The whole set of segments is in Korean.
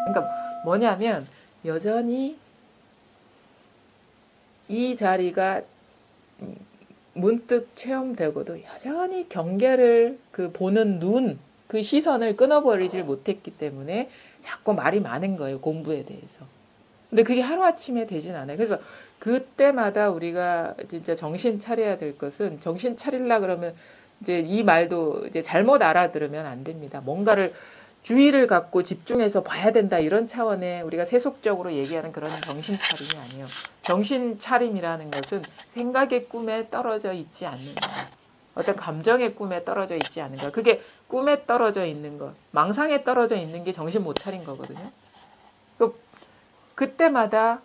그러니까 뭐냐면 여전히 이 자리가 문득 체험되고도 여전히 경계를 그 보는 눈, 그 시선을 끊어버리질 못했기 때문에 자꾸 말이 많은 거예요, 공부에 대해서. 근데 그게 하루아침에 되진 않아요. 그래서 그때마다 우리가 진짜 정신 차려야 될 것은, 정신 차리려 그러면 이제 이 말도 이제 잘못 알아들으면 안 됩니다. 뭔가를 주의를 갖고 집중해서 봐야 된다, 이런 차원의 우리가 세속적으로 얘기하는 그런 정신 차림이 아니에요. 정신 차림이라는 것은 생각의 꿈에 떨어져 있지 않는 거, 어떤 감정의 꿈에 떨어져 있지 않은 거, 그게 꿈에 떨어져 있는 것, 망상에 떨어져 있는 게 정신 못 차린 거거든요. 그때마다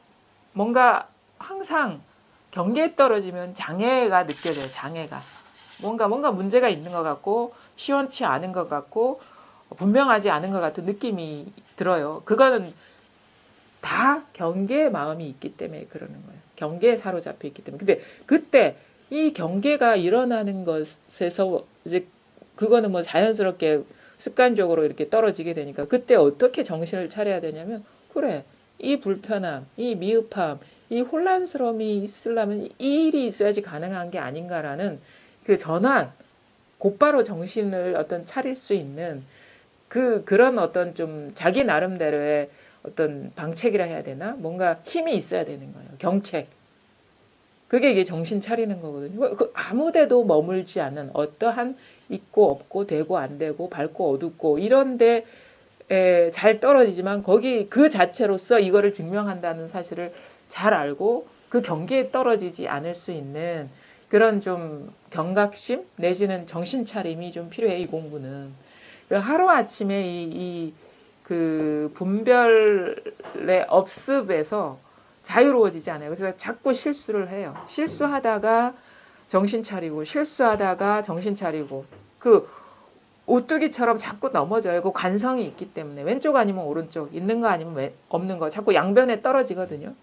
뭔가 항상 경계에 떨어지면 장애가 느껴져요. 장애가. 뭔가 문제가 있는 것 같고 시원치 않은 것 같고 분명하지 않은 것 같은 느낌이 들어요. 그거는 다 경계의 마음이 있기 때문에 그러는 거예요. 경계에 사로잡혀 있기 때문에. 근데 그때 이 경계가 일어나는 것에서 이제 그거는 뭐 자연스럽게 습관적으로 이렇게 떨어지게 되니까 그때 어떻게 정신을 차려야 되냐면, 그래, 이 불편함, 이 미흡함, 이 혼란스러움이 있으려면 이 일이 있어야지 가능한 게 아닌가라는 그 전환, 곧바로 정신을 어떤 차릴 수 있는 그런 어떤 좀 자기 나름대로의 어떤 방책이라 해야 되나? 뭔가 힘이 있어야 되는 거예요. 경책. 그게 이게 정신 차리는 거거든요. 아무 데도 머물지 않는 어떠한 있고 없고 되고 안 되고 밝고 어둡고 이런데 잘 떨어지지만 거기 그 자체로서 이거를 증명한다는 사실을 잘 알고 그 경계에 떨어지지 않을 수 있는 그런 좀 경각심 내지는 정신 차림이 좀 필요해, 이 공부는. 하루 아침에 그 분별의 업습에서 자유로워지지 않아요. 그래서 자꾸 실수를 해요. 실수하다가 정신 차리고 실수하다가 정신 차리고 그 오뚜기처럼 자꾸 넘어져요. 그 관성이 있기 때문에 왼쪽 아니면 오른쪽, 있는 거 아니면 없는 거, 자꾸 양변에 떨어지거든요.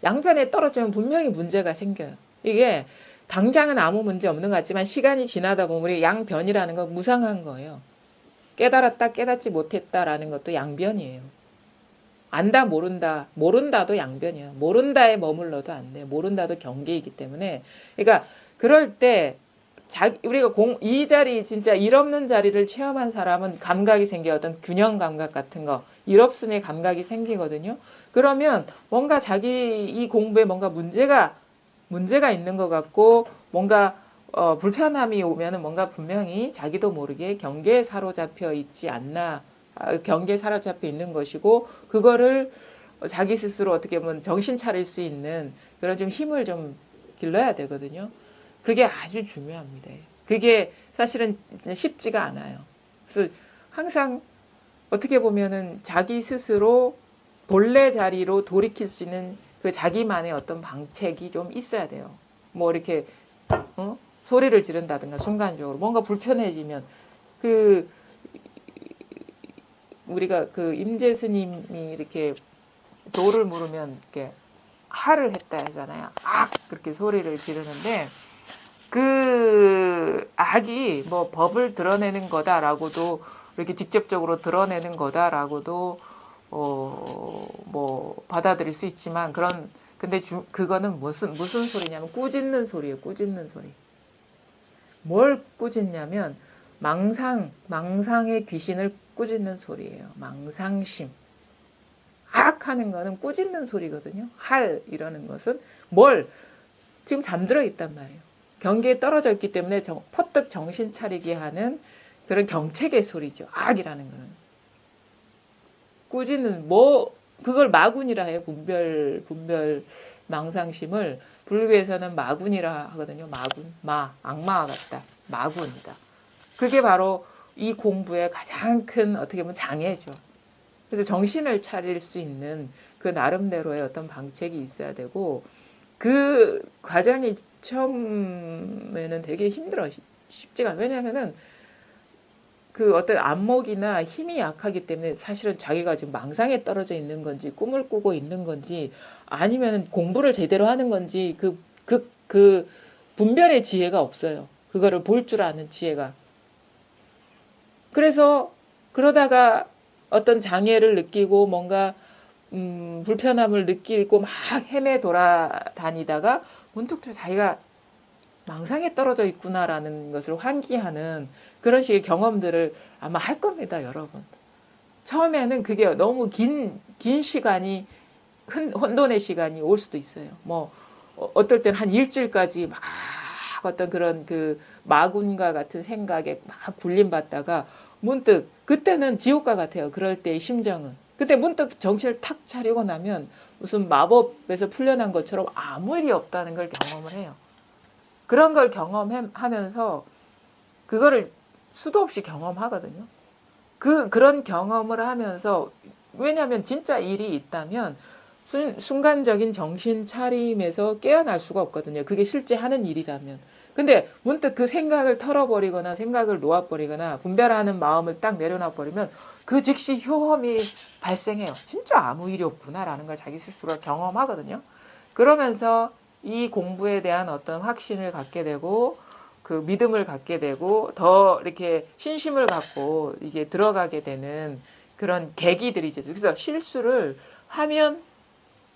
양변에 떨어지면 분명히 문제가 생겨요. 이게 당장은 아무 문제 없는 것 같지만 시간이 지나다 보면 우리 양변이라는 건 무상한 거예요. 깨달았다 깨닫지 못했다라는 것도 양변이에요. 안다 모른다, 모른다도 양변이에요. 모른다에 머물러도 안 돼요. 모른다도 경계이기 때문에. 그러니까 그럴 때 우리가 이 자리, 진짜 일 없는 자리를 체험한 사람은 감각이 생겨요. 어떤 균형 감각 같은 거, 일 없음의 감각이 생기거든요. 그러면 뭔가 자기 이 공부에 뭔가 문제가 있는 것 같고 뭔가 불편함이 오면은 뭔가 분명히 자기도 모르게 경계에 사로잡혀 있지 않나, 경계에 사로잡혀 있는 것이고, 그거를 자기 스스로 어떻게 보면 정신 차릴 수 있는 그런 좀 힘을 좀 길러야 되거든요. 그게 아주 중요합니다. 그게 사실은 쉽지가 않아요. 그래서 항상 어떻게 보면은 자기 스스로 본래 자리로 돌이킬 수 있는 그 자기만의 어떤 방책이 좀 있어야 돼요. 뭐 이렇게 소리를 지른다든가 순간적으로 뭔가 불편해지면 그 우리가 그 임재 스님이 이렇게 도를 물으면 이렇게 하를 했다 하잖아요. 악 그렇게 소리를 지르는데 그 악이 뭐 법을 드러내는 거다라고도 이렇게 직접적으로 드러내는 거다라고도 뭐 받아들일 수 있지만 근데 그거는 무슨 소리냐면 꾸짖는 소리예요. 꾸짖는 소리. 뭘 꾸짖냐면 망상의 귀신을 꾸짖는 소리예요. 망상심. 하는 거는 꾸짖는 소리거든요. 이러는 것은 지금 잠들어 있단 말이에요. 경계에 떨어져 있기 때문에 퍼뜩 정신 차리게 하는 그런 경책의 소리죠. 악이라는 거는. 꾸짖는 그걸 마군이라 해요. 분별 망상심을 불교에서는 마군이라 하거든요. 마군, 악마와 같다. 마군이다. 그게 바로 이 공부의 가장 큰 어떻게 보면 장애죠. 그래서 정신을 차릴 수 있는 그 나름대로의 어떤 방책이 있어야 되고, 그 과정이 처음에는 되게 힘들어. 쉽지가 않아요. 왜냐하면은 그 어떤 안목이나 힘이 약하기 때문에 사실은 자기가 지금 망상에 떨어져 있는 건지 꿈을 꾸고 있는 건지 아니면 공부를 제대로 하는 건지 그 분별의 지혜가 없어요. 그거를 볼 줄 아는 지혜가. 그래서 그러다가 어떤 장애를 느끼고 뭔가 불편함을 느끼고 막 헤매 돌아다니다가 문득 또 자기가 망상에 떨어져 있구나라는 것을 환기하는 그런 식의 경험들을 아마 할 겁니다, 여러분. 처음에는 그게 너무 긴 시간이 혼돈의 시간이 올 수도 있어요. 뭐 어떨 때는 한 일주일까지 막 어떤 그런 그 마군과 같은 생각에 막 굴림받다가 문득 그때는 지옥과 같아요. 그럴 때의 심정은. 그때 문득 정신을 탁 차리고 나면 무슨 마법에서 풀려난 것처럼 아무 일이 없다는 걸 경험을 해요. 그런 걸 경험하면서 그거를 수도 없이 경험하거든요. 그런 경험을 하면서 왜냐하면 진짜 일이 있다면 순간적인 정신 차림에서 깨어날 수가 없거든요. 그게 실제 하는 일이라면. 근데 문득 그 생각을 털어버리거나 생각을 놓아버리거나 분별하는 마음을 딱 내려놔버리면 그 즉시 효험이 발생해요. 진짜 아무 일이 없구나라는 걸 자기 스스로 경험하거든요. 그러면서 이 공부에 대한 어떤 확신을 갖게 되고 그 믿음을 갖게 되고 더 이렇게 신심을 갖고 이게 들어가게 되는 그런 계기들이죠. 그래서 실수를 하면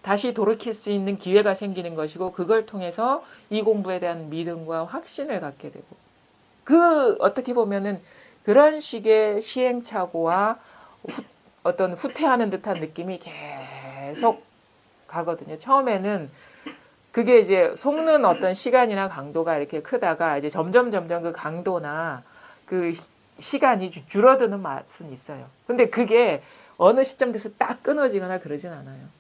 다시 돌이킬 수 있는 기회가 생기는 것이고 그걸 통해서 이 공부에 대한 믿음과 확신을 갖게 되고 그 어떻게 보면은 그런 식의 시행착오와 어떤 후퇴하는 듯한 느낌이 계속 가거든요. 처음에는 그게 이제 속는 어떤 시간이나 강도가 이렇게 크다가 이제 점점 그 강도나 그 시간이 줄어드는 맛은 있어요. 근데 그게 어느 시점 돼서 딱 끊어지거나 그러진 않아요.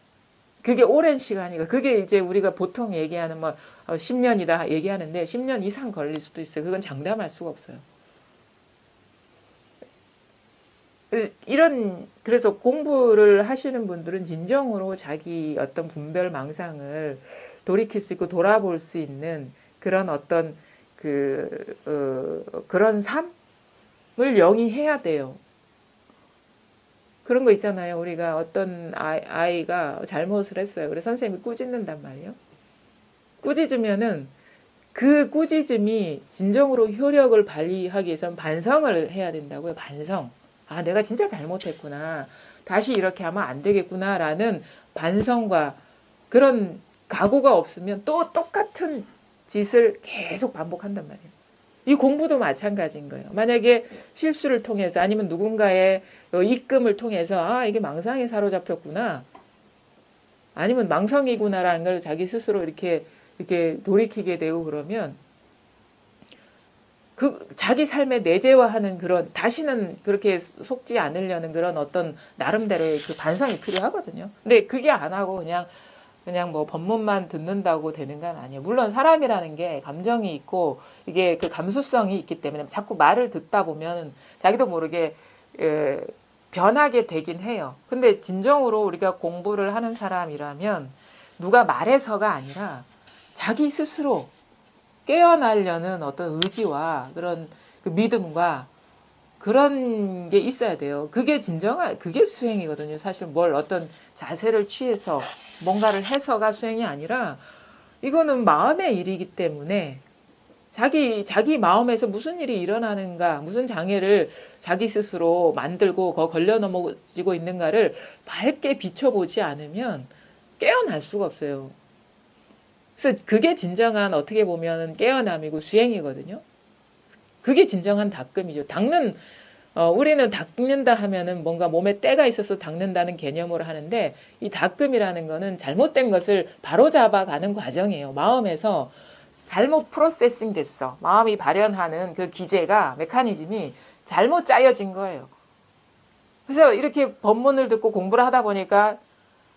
그게 오랜 시간이고 그게 이제 우리가 보통 얘기하는 뭐 10년이다 얘기하는데 10년 이상 걸릴 수도 있어요. 그건 장담할 수가 없어요. 그래서 공부를 하시는 분들은 진정으로 자기 어떤 분별 망상을 돌이킬 수 있고 돌아볼 수 있는 그런 어떤 그런 삶을 영위해야 돼요. 그런 거 있잖아요. 우리가 어떤 아이가 잘못을 했어요. 그래서 선생님이 꾸짖는단 말이에요. 꾸짖으면은 그 꾸짖음이 진정으로 효력을 발휘하기 위해서는 반성을 해야 된다고요. 반성. 아, 내가 진짜 잘못했구나. 다시 이렇게 하면 안 되겠구나라는 반성과 그런 각오가 없으면 또 똑같은 짓을 계속 반복한단 말이에요. 이 공부도 마찬가지인 거예요. 만약에 실수를 통해서 아니면 누군가의 입금을 통해서 아, 이게 망상에 사로잡혔구나. 아니면 망성이구나라는 걸 자기 스스로 이렇게 돌이키게 되고 그러면 그 자기 삶에 내재화하는 그런 다시는 그렇게 속지 않으려는 그런 어떤 나름대로의 그 반성이 필요하거든요. 근데 그게 안 하고 그냥 뭐 법문만 듣는다고 되는 건 아니에요. 물론 사람이라는 게 감정이 있고 이게 그 감수성이 있기 때문에 자꾸 말을 듣다 보면 자기도 모르게 변하게 되긴 해요. 근데 진정으로 우리가 공부를 하는 사람이라면 누가 말해서가 아니라 자기 스스로 깨어나려는 어떤 의지와 그런 그 믿음과 그런 게 있어야 돼요. 그게 진정한, 그게 수행이거든요. 사실 뭘 어떤 자세를 취해서 뭔가를 해서가 수행이 아니라 이거는 마음의 일이기 때문에 자기 마음에서 무슨 일이 일어나는가, 무슨 장애를 자기 스스로 만들고 걸려 넘어지고 있는가를 밝게 비춰보지 않으면 깨어날 수가 없어요. 그래서 그게 진정한 어떻게 보면 깨어남이고 수행이거든요. 그게 진정한 닦음이죠. 우리는 닦는다 하면은 뭔가 몸에 때가 있어서 닦는다는 개념으로 하는데 이 닦음이라는 거는 잘못된 것을 바로잡아가는 과정이에요. 마음에서 잘못 프로세싱 됐어. 마음이 발현하는 그 기제가 메커니즘이 잘못 짜여진 거예요. 그래서 이렇게 법문을 듣고 공부를 하다 보니까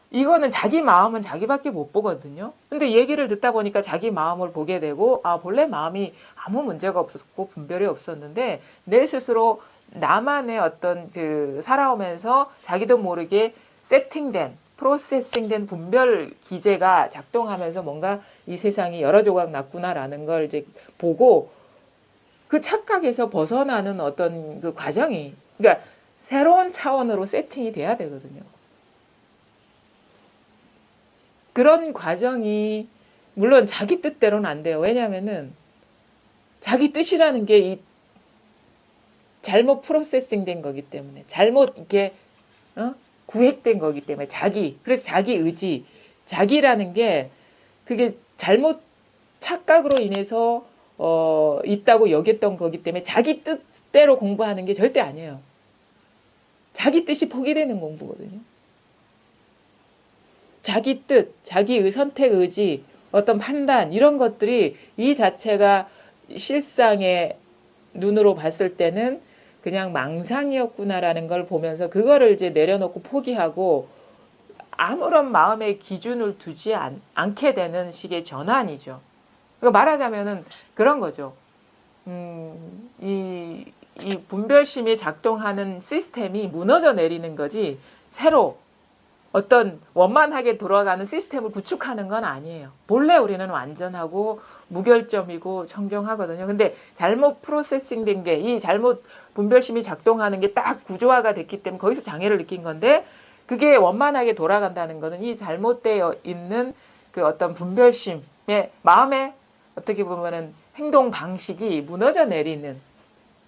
이거는 자기 마음은 자기밖에 못 보거든요. 근데 얘기를 듣다 보니까 자기 마음을 보게 되고 아 본래 마음이 아무 문제가 없었고 분별이 없었는데 내 스스로 나만의 어떤 그 살아오면서 자기도 모르게 세팅된 프로세싱된 분별 기제가 작동하면서 뭔가 이 세상이 여러 조각 났구나라는 걸 이제 보고 그 착각에서 벗어나는 어떤 그 과정이 그러니까 새로운 차원으로 세팅이 돼야 되거든요. 그런 과정이 물론 자기 뜻대로는 안 돼요. 왜냐하면은 자기 뜻이라는 게 이 잘못 프로세싱 된 거기 때문에 잘못 이렇게 구획된 거기 때문에 자기. 그래서 자기 의지. 자기라는 게 그게 잘못 착각으로 인해서 있다고 여겼던 거기 때문에 자기 뜻대로 공부하는 게 절대 아니에요. 자기 뜻이 포기되는 공부거든요. 자기 뜻, 자기의 선택 의지, 어떤 판단 이런 것들이 이 자체가 실상의 눈으로 봤을 때는 그냥 망상이었구나라는 걸 보면서 그거를 이제 내려놓고 포기하고 아무런 마음의 기준을 두지 않게 되는 식의 전환이죠. 그러니까 말하자면은 그런 거죠. 이 분별심이 작동하는 시스템이 무너져 내리는 거지 새로 어떤 원만하게 돌아가는 시스템을 구축하는 건 아니에요. 본래 우리는 완전하고 무결점이고 청정하거든요. 근데 잘못 프로세싱 된 게 이 잘못 분별심이 작동하는 게 딱 구조화가 됐기 때문에 거기서 장애를 느낀 건데 그게 원만하게 돌아간다는 거는 이 잘못되어 있는 그 어떤 분별심의 마음의 어떻게 보면은 행동 방식이 무너져 내리는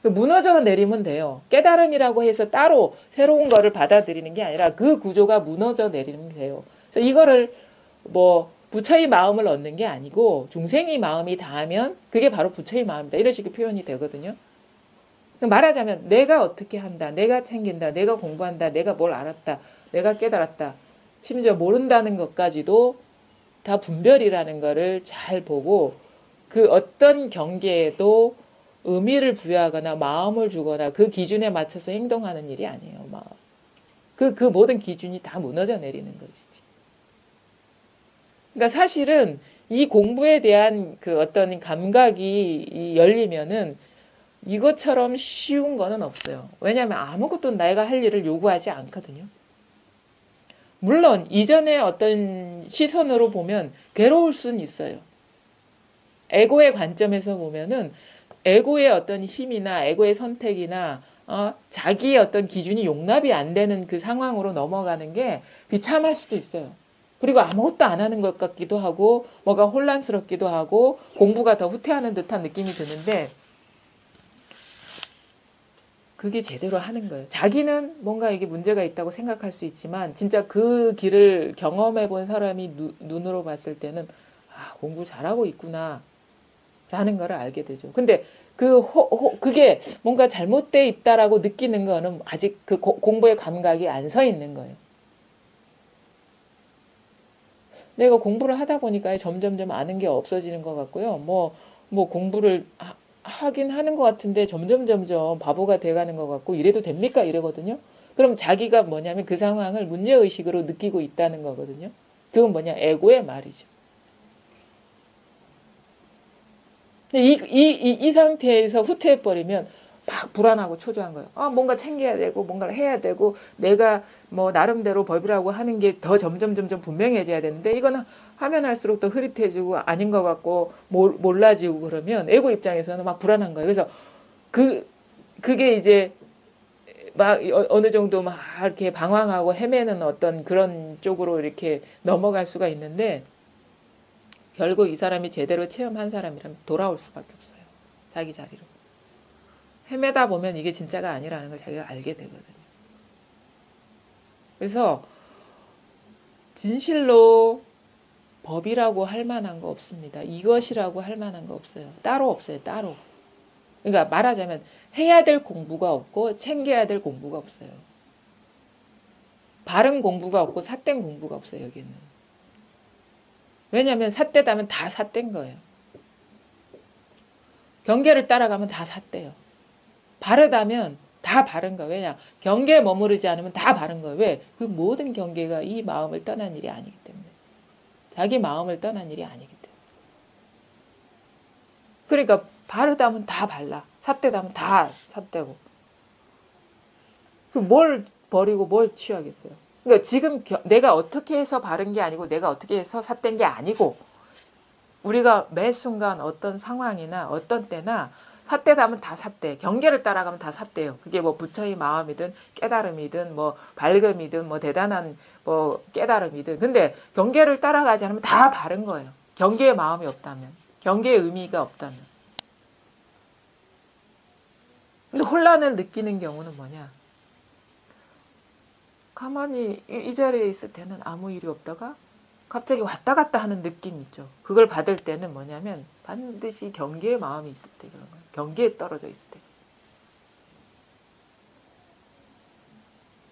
무너져 내리면 돼요. 깨달음이라고 해서 따로 새로운 거를 받아들이는 게 아니라 그 구조가 무너져 내리면 돼요. 그래서 이거를 뭐 부처의 마음을 얻는 게 아니고 중생의 마음이 닿으면 그게 바로 부처의 마음이다. 이런 식의 표현이 되거든요. 말하자면 내가 어떻게 한다. 내가 챙긴다. 내가 공부한다. 내가 뭘 알았다. 내가 깨달았다. 심지어 모른다는 것까지도 다 분별이라는 거를 잘 보고 그 어떤 경계에도 의미를 부여하거나 마음을 주거나 그 기준에 맞춰서 행동하는 일이 아니에요. 그 모든 기준이 다 무너져 내리는 것이지. 그러니까 사실은 이 공부에 대한 그 어떤 감각이 열리면은 이것처럼 쉬운 거는 없어요. 왜냐하면 아무것도 내가 할 일을 요구하지 않거든요. 물론 이전의 어떤 시선으로 보면 괴로울 수는 있어요. 에고의 관점에서 보면은 에고의 어떤 힘이나 에고의 선택이나 자기의 어떤 기준이 용납이 안 되는 그 상황으로 넘어가는 게 비참할 수도 있어요. 그리고 아무것도 안 하는 것 같기도 하고 뭐가 혼란스럽기도 하고 공부가 더 후퇴하는 듯한 느낌이 드는데 그게 제대로 하는 거예요. 자기는 뭔가 이게 문제가 있다고 생각할 수 있지만 진짜 그 길을 경험해 본 사람이 눈으로 봤을 때는 공부 잘하고 있구나 라는 걸 알게 되죠. 근데 그게 뭔가 잘못돼 있다라고 느끼는 거는 아직 그 공부의 감각이 안 서 있는 거예요. 내가 공부를 하다 보니까 점점점 아는 게 없어지는 것 같고요. 뭐 공부를 하긴 하는 것 같은데 점점 바보가 돼가는 것 같고 이래도 됩니까? 이러거든요. 그럼 자기가 뭐냐면 그 상황을 문제의식으로 느끼고 있다는 거거든요. 그건 뭐냐? 에고의 말이죠. 이 상태에서 후퇴해버리면 막 불안하고 초조한 거예요. 뭔가 챙겨야 되고 뭔가를 해야 되고 내가 뭐 나름대로 법이라고 하는 게 더 점점 분명해져야 되는데 이거는 하면 할수록 더 흐릿해지고 아닌 것 같고 몰라지고 그러면 에고 입장에서는 막 불안한 거예요. 그래서 그게 이제 막 어느 정도 막 이렇게 방황하고 헤매는 어떤 그런 쪽으로 이렇게 넘어갈 수가 있는데 결국 이 사람이 제대로 체험한 사람이라면 돌아올 수밖에 없어요. 자기 자리로. 헤매다 보면 이게 진짜가 아니라는 걸 자기가 알게 되거든요. 그래서 진실로 법이라고 할 만한 거 없습니다. 이것이라고 할 만한 거 없어요. 따로 없어요. 따로. 그러니까 말하자면 해야 될 공부가 없고 챙겨야 될 공부가 없어요. 바른 공부가 없고 삿된 공부가 없어요. 여기는. 왜냐하면 삿되다면 다 삿된 거예요. 경계를 따라가면 다 삿대요. 바르다면 다 바른 거예요. 왜냐? 경계에 머무르지 않으면 다 바른 거예요. 왜? 그 모든 경계가 이 마음을 떠난 일이 아니기 때문에. 자기 마음을 떠난 일이 아니기 때문에. 그러니까 바르다면 다 발라. 삿되다면 다 삿되고. 뭘 버리고 뭘 취하겠어요. 그러니까 지금 내가 어떻게 해서 바른 게 아니고 내가 어떻게 해서 삿된 게 아니고 우리가 매 순간 어떤 상황이나 어떤 때나 삿대다면 다 삿대. 경계를 따라가면 다 삿대요. 그게 뭐 부처의 마음이든 깨달음이든 뭐 밝음이든 뭐 대단한 뭐 깨달음이든. 근데 경계를 따라가지 않으면 다 바른 거예요. 경계의 마음이 없다면. 경계의 의미가 없다면. 근데 혼란을 느끼는 경우는 뭐냐? 가만히 이 자리에 있을 때는 아무 일이 없다가 갑자기 왔다 갔다 하는 느낌 있죠. 그걸 받을 때는 뭐냐면 반드시 경계의 마음이 있을 때 그런 거예요. 경계에 떨어져 있을 때.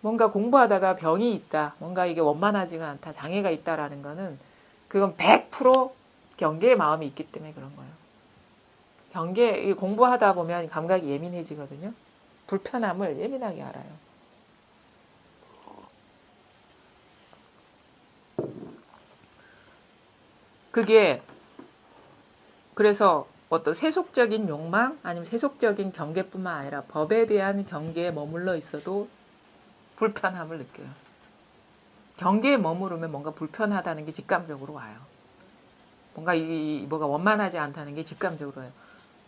뭔가 공부하다가 병이 있다. 뭔가 이게 원만하지가 않다. 장애가 있다라는 거는 그건 100% 경계의 마음이 있기 때문에 그런 거예요. 경계, 공부하다 보면 감각이 예민해지거든요. 불편함을 예민하게 알아요. 그게 그래서 어떤 세속적인 욕망 아니면 세속적인 경계뿐만 아니라 법에 대한 경계에 머물러 있어도 불편함을 느껴요. 경계에 머무르면 뭔가 불편하다는 게 직감적으로 와요. 뭔가 뭐가 원만하지 않다는 게 직감적으로 와요.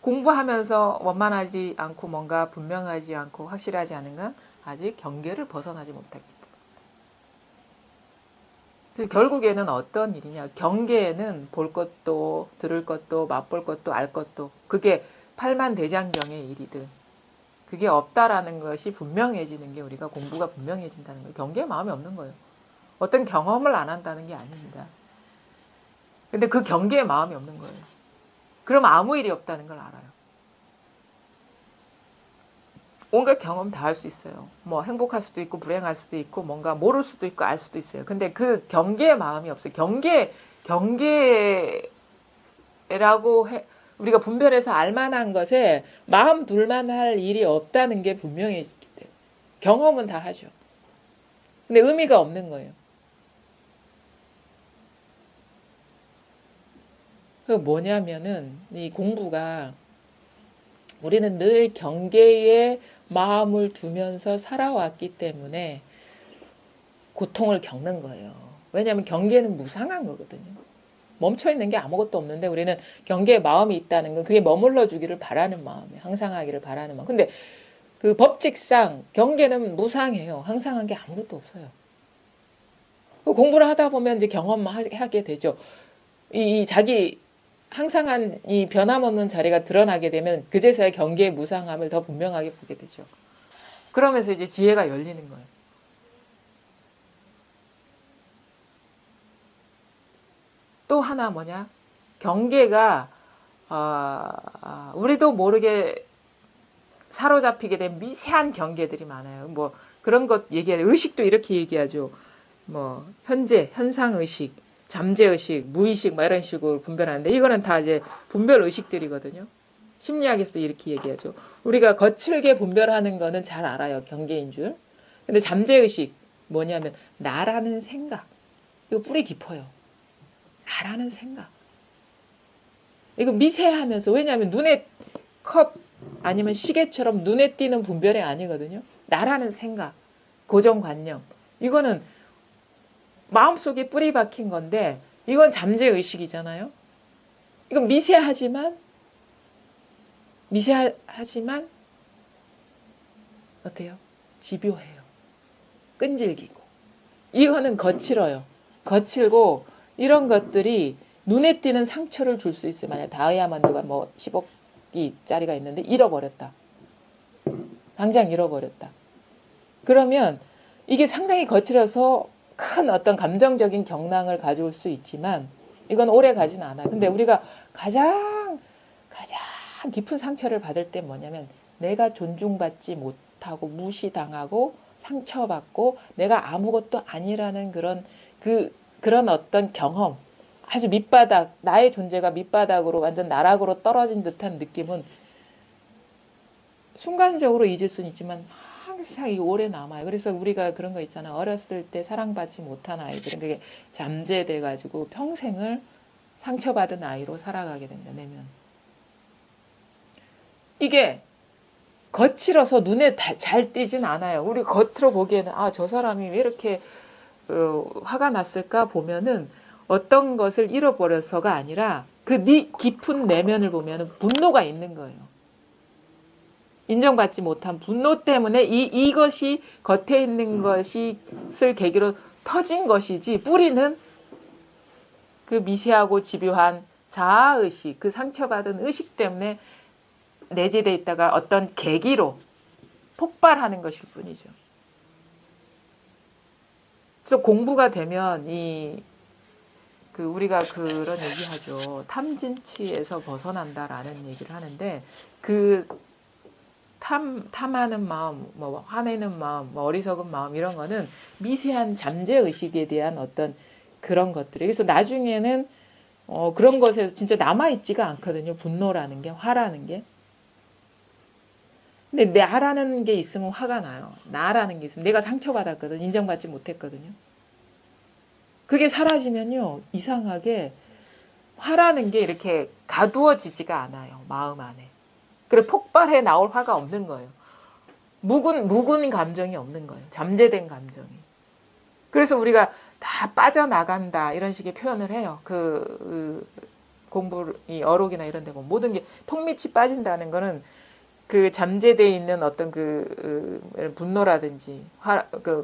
공부하면서 원만하지 않고 뭔가 분명하지 않고 확실하지 않은 건 아직 경계를 벗어나지 못했기 때문에. 그래서 결국에는 어떤 일이냐. 경계에는 볼 것도 들을 것도 맛볼 것도 알 것도 그게 팔만대장경의 일이든 그게 없다라는 것이 분명해지는 게 우리가 공부가 분명해진다는 거예요. 경계에 마음이 없는 거예요. 어떤 경험을 안 한다는 게 아닙니다. 근데 그 경계에 마음이 없는 거예요. 그럼 아무 일이 없다는 걸 알아요. 온갖 경험 다 할 수 있어요. 뭐 행복할 수도 있고 불행할 수도 있고 뭔가 모를 수도 있고 알 수도 있어요. 근데 그 경계에 마음이 없어요. 경계라고 우리가 분별해서 알만한 것에 마음 둘만 할 일이 없다는 게 분명해지기 때문에 경험은 다 하죠. 근데 의미가 없는 거예요. 그 뭐냐면은 이 공부가 우리는 늘 경계에 마음을 두면서 살아왔기 때문에 고통을 겪는 거예요. 왜냐하면 경계는 무상한 거거든요. 멈춰있는 게 아무것도 없는데 우리는 경계에 마음이 있다는 건 그게 머물러 주기를 바라는 마음이에요. 항상 하기를 바라는 마음. 근데 그 법칙상 경계는 무상해요. 항상 한 게 아무것도 없어요. 공부를 하다 보면 이제 경험만 하게 되죠. 이 자기 항상한 이 변함없는 자리가 드러나게 되면 그제서야 경계의 무상함을 더 분명하게 보게 되죠. 그러면서 이제 지혜가 열리는 거예요. 또 하나 뭐냐? 경계가 우리도 모르게 사로잡히게 된 미세한 경계들이 많아요. 뭐 그런 것 얘기해요. 의식도 이렇게 얘기하죠. 뭐 현재, 현상 의식, 잠재 의식, 무의식 뭐 이런 식으로 분별하는데 이거는 다 이제 분별 의식들이거든요. 심리학에서도 이렇게 얘기하죠. 우리가 거칠게 분별하는 거는 잘 알아요. 경계인 줄. 근데 잠재 의식 뭐냐면 나라는 생각. 이거 뿌리 깊어요. 나라는 생각. 이거 미세하면서 왜냐하면 눈에 컵 아니면 시계처럼 눈에 띄는 분별이 아니거든요. 나라는 생각, 고정관념. 이거는 마음속에 뿌리 박힌 건데 이건 잠재의식이잖아요. 이건 미세하지만 어때요? 집요해요. 끈질기고. 이거는 거칠어요. 거칠고 이런 것들이 눈에 띄는 상처를 줄 수 있어요. 만약 다이아몬드가 뭐 10억짜리가 있는데 잃어버렸다. 당장 잃어버렸다. 그러면 이게 상당히 거칠어서 큰 어떤 감정적인 경랑을 가져올 수 있지만 이건 오래 가진 않아요. 근데 우리가 가장 깊은 상처를 받을 때 뭐냐면 내가 존중받지 못하고 무시당하고 상처받고 내가 아무것도 아니라는 그런 어떤 경험, 아주 밑바닥, 나의 존재가 밑바닥으로 완전 나락으로 떨어진 듯한 느낌은 순간적으로 잊을 수는 있지만 항상 이게 오래 남아요. 그래서 우리가 그런 거 있잖아. 어렸을 때 사랑받지 못한 아이들은 그게 잠재돼가지고 평생을 상처받은 아이로 살아가게 된다. 내면. 이게 거칠어서 눈에 잘 띄진 않아요. 우리 겉으로 보기에는 저 사람이 왜 이렇게 화가 났을까 보면은 어떤 것을 잃어버려서가 아니라 그 깊은 내면을 보면은 분노가 있는 거예요. 인정받지 못한 분노 때문에 이것이 겉에 있는 것을 계기로 터진 것이지 뿌리는 그 미세하고 집요한 자아의식, 그 상처받은 의식 때문에 내재되어 있다가 어떤 계기로 폭발하는 것일 뿐이죠. 그래서 공부가 되면 우리가 그런 얘기하죠. 탐진치에서 벗어난다라는 얘기를 하는데 그 탐하는 마음, 뭐 화내는 마음, 뭐 어리석은 마음 이런 거는 미세한 잠재 의식에 대한 어떤 그런 것들이. 그래서 나중에는 그런 것에서 진짜 남아 있지가 않거든요. 분노라는 게, 화라는 게. 근데 나라는 게 있으면 화가 나요. 나라는 게 있으면 내가 상처받았거든. 인정받지 못했거든요. 그게 사라지면요. 이상하게 화라는 게 이렇게 가두어지지가 않아요. 마음 안에. 그래 폭발해 나올 화가 없는 거예요. 묵은 감정이 없는 거예요. 잠재된 감정이. 그래서 우리가 다 빠져나간다 이런 식의 표현을 해요. 공부, 이 어록이나 이런 데 보면 모든 게 톡밑이 빠진다는 거는 그 잠재되어 있는 어떤 분노라든지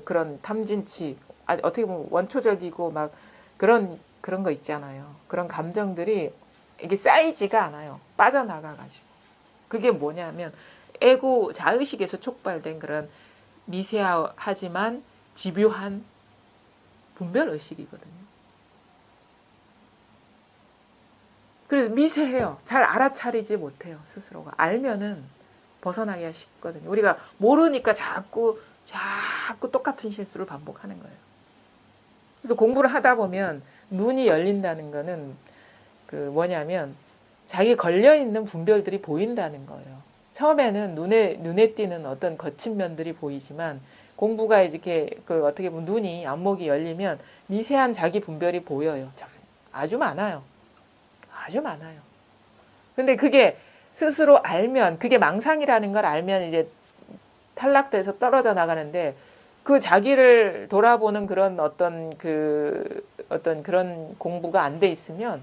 그런 탐진치, 어떻게 보면 원초적이고 막 그런 거 있잖아요. 그런 감정들이 이게 쌓이지가 않아요. 빠져나가가지고. 그게 뭐냐면 에고 자의식에서 촉발된 그런 미세하지만 집요한 분별의식이거든요. 그래서 미세해요. 잘 알아차리지 못해요. 스스로가. 알면은 벗어나기가 쉽거든요. 우리가 모르니까 자꾸 똑같은 실수를 반복하는 거예요. 그래서 공부를 하다 보면 눈이 열린다는 거는 뭐냐면 자기 걸려있는 분별들이 보인다는 거예요. 처음에는 눈에 띄는 어떤 거친 면들이 보이지만 공부가 이렇게 어떻게 보면 눈이 안목이 열리면 미세한 자기 분별이 보여요. 아주 많아요. 아주 많아요. 근데 그게 스스로 알면 그게 망상이라는 걸 알면 이제 탈락돼서 떨어져 나가는데 그 자기를 돌아보는 그런 어떤 그런 공부가 안 돼 있으면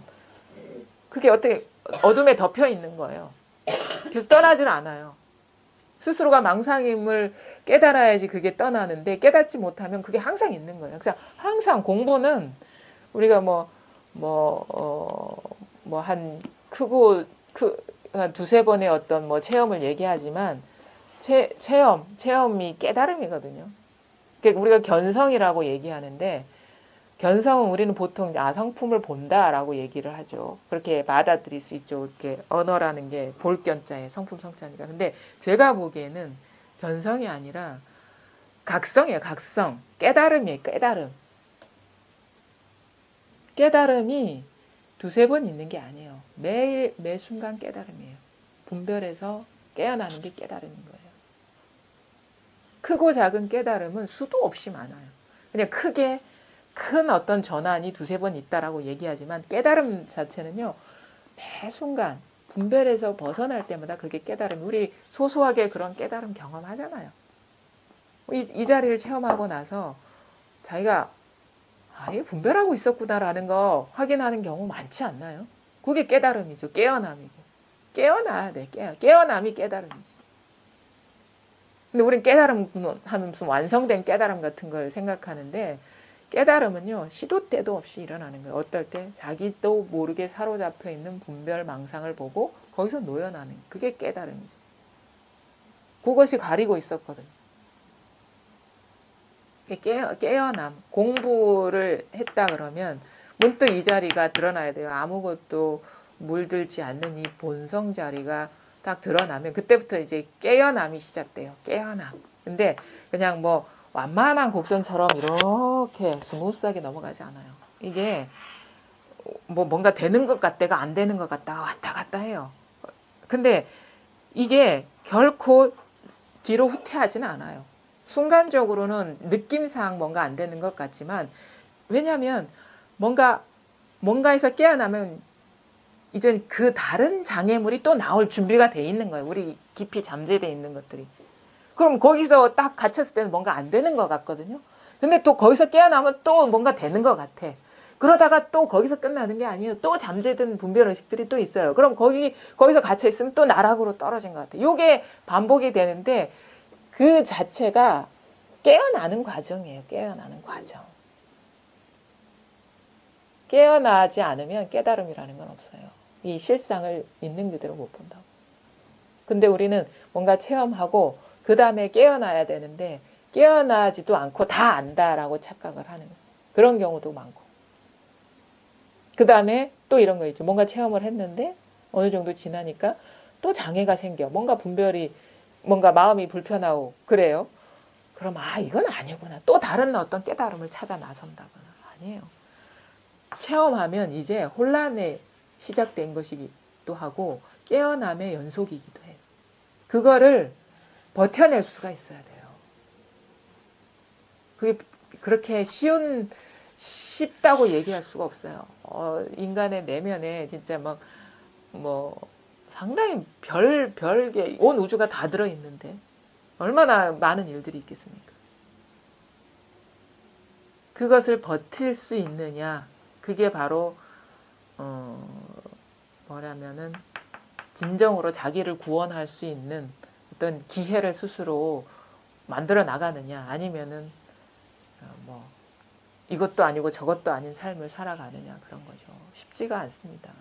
그게 어떻게 어둠에 덮여 있는 거예요. 그래서 떠나질 않아요. 스스로가 망상임을 깨달아야지 그게 떠나는데 깨닫지 못하면 그게 항상 있는 거예요. 그래서 항상 공부는 우리가 한 한 두세 번의 어떤 체험을 얘기하지만 체험이 깨달음이거든요. 그러니까 우리가 견성이라고 얘기하는데 견성은 우리는 보통 성품을 본다라고 얘기를 하죠. 그렇게 받아들일 수 있죠. 이렇게 언어라는 게 볼견자에 성품 성자니까. 근데 제가 보기에는 견성이 아니라 각성이에요. 각성. 깨달음이에요. 깨달음. 깨달음이 두세 번 있는 게 아니에요. 매 순간 깨달음이에요. 분별해서 깨어나는 게 깨달음인 거예요. 크고 작은 깨달음은 수도 없이 많아요. 그냥 크게 큰 어떤 전환이 두세 번 있다라고 얘기하지만 깨달음 자체는요. 매 순간 분별에서 벗어날 때마다 그게 깨달음. 우리 소소하게 그런 깨달음 경험하잖아요. 이 자리를 체험하고 나서 자기가 이게 분별하고 있었구나라는 거 확인하는 경우 많지 않나요? 그게 깨달음이죠. 깨어남이고. 깨어나야 돼. 깨어남이 깨달음이지. 근데 우린 깨달음 하면 무슨 완성된 깨달음 같은 걸 생각하는데 깨달음은요. 시도 때도 없이 일어나는 거예요. 어떨 때 자기도 모르게 사로잡혀 있는 분별 망상을 보고 거기서 놓여나는 그게 깨달음이죠. 그것이 가리고 있었거든요. 깨어남. 공부를 했다 그러면 문득 이 자리가 드러나야 돼요. 아무것도 물들지 않는 이 본성 자리가 딱 드러나면 그때부터 이제 깨어남이 시작돼요. 깨어남. 근데 그냥 완만한 곡선처럼 이렇게 스무스하게 넘어가지 않아요. 이게 뭔가 되는 것 같다가 안 되는 것 같다가 왔다 갔다 해요. 근데 이게 결코 뒤로 후퇴하지는 않아요. 순간적으로는 느낌상 뭔가 안 되는 것 같지만 왜냐하면 뭔가에서 깨어나면 이제 그 다른 장애물이 또 나올 준비가 돼 있는 거예요. 우리 깊이 잠재돼 있는 것들이. 그럼 거기서 딱 갇혔을 때는 뭔가 안 되는 것 같거든요. 근데 또 거기서 깨어나면 또 뭔가 되는 것 같아. 그러다가 또 거기서 끝나는 게 아니에요. 또 잠재된 분별의식들이 또 있어요. 그럼 거기서 갇혀있으면 또 나락으로 떨어진 것 같아요. 이게 반복이 되는데 그 자체가 깨어나는 과정이에요. 깨어나는 과정. 깨어나지 않으면 깨달음이라는 건 없어요. 이 실상을 있는 그대로 못 본다고. 근데 우리는 뭔가 체험하고 그 다음에 깨어나야 되는데 깨어나지도 않고 다 안다라고 착각을 하는 그런 경우도 많고. 그 다음에 또 이런 거 있죠. 뭔가 체험을 했는데 어느 정도 지나니까 또 장애가 생겨. 뭔가 분별이, 뭔가 마음이 불편하고 그래요. 그럼 이건 아니구나. 또 다른 어떤 깨달음을 찾아 나선다거나. 아니에요. 체험하면 이제 혼란에 시작된 것이기도 하고 깨어남의 연속이기도 해요. 그거를 버텨낼 수가 있어야 돼요. 그게 그렇게 쉽다고 얘기할 수가 없어요. 인간의 내면에 진짜 뭐 상당히 별게 온 우주가 다 들어있는데 얼마나 많은 일들이 있겠습니까? 그것을 버틸 수 있느냐, 그게 바로 뭐라면은 진정으로 자기를 구원할 수 있는 어떤 기회를 스스로 만들어 나가느냐, 아니면은 뭐 이것도 아니고 저것도 아닌 삶을 살아가느냐, 그런 거죠. 쉽지가 않습니다.